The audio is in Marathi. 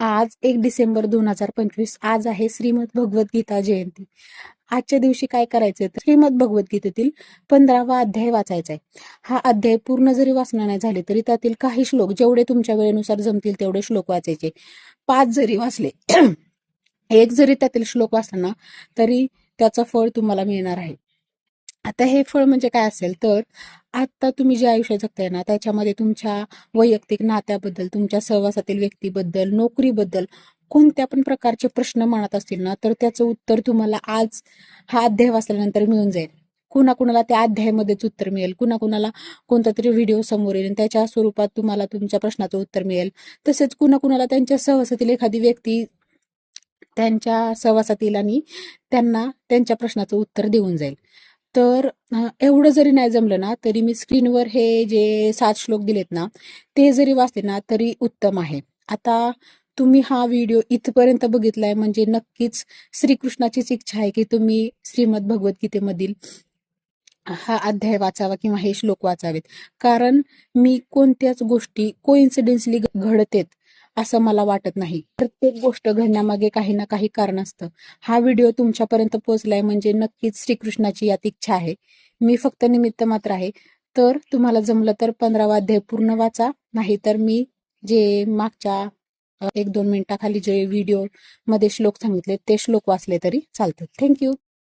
आज 1 डिसेंबर 2025 आज आहे श्रीमद भगवद्गीता जयंती. आजच्या दिवशी काय करायचंय तर श्रीमद भगवद्गीतेतील 15वा अध्याय वाचायचा आहे. हा अध्याय पूर्ण जरी वाचला नाही झाले तरी त्यातील काही श्लोक जेवढे तुमच्या वेळेनुसार जमतील तेवढे श्लोक वाचायचे. 5 जरी वाचले एक जरी त्यातील श्लोक वाचला ना तरी त्याचं फळ तुम्हाला मिळणार आहे. आता हे फळ म्हणजे काय असेल तर आता तुम्ही जे आयुष्य जगताय ना त्याच्यामध्ये तुमच्या वैयक्तिक नात्याबद्दल, तुमच्या सहवासातील व्यक्तीबद्दल, नोकरीबद्दल कोणत्या पण प्रकारचे प्रश्न मनात असतील ना तर त्याचं उत्तर तुम्हाला आज हा अध्याय वाचल्यानंतर मिळून जाईल. कुणाकुणाला त्या अध्यायामध्येच उत्तर मिळेल, कुणाकुणाला कोणता तरी व्हिडिओ समोर येईल त्याच्या स्वरूपात तुम्हाला तुमच्या प्रश्नाचं उत्तर मिळेल. तसेच कुणाकुणाला त्यांच्या सहवासातील एखादी व्यक्ती त्यांच्या सहवासातील आणि त्यांना त्यांच्या प्रश्नाचं उत्तर देऊन जाईल. तर एवढं जरी नाही जमलं ना तरी मी स्क्रीनवर हे जे 7 श्लोक दिलेत ना ते जरी वाचले ना तरी उत्तम आहे. आता तुम्ही हा व्हिडिओ इथपर्यंत बघितलाय म्हणजे नक्कीच श्रीकृष्णाचीच इच्छा आहे की तुम्ही श्रीमद भगवद्गीतेमधील हा अध्याय वाचावा किंवा हे श्लोक वाचावेत. कारण मी कोणत्याच गोष्टी कोइन्सिडेंटली घडतेत असं मला वाटत नाही. प्रत्येक गोष्ट घडण्यामागे काही ना काही कारण असतं. हा व्हिडिओ तुमच्यापर्यंत पोहोचलाय म्हणजे नक्कीच श्रीकृष्णाची यात इच्छा आहे. मी फक्त निमित्त मात्र आहे. तर तुम्हाला जमलं तर 15वा अध्याय पूर्ण वाचा, नाही तर मी जे मागच्या 1-2 मिनिटाखाली जे व्हिडिओ मध्ये श्लोक सांगितले ते श्लोक वाचले तरी चालतात. थँक्यू.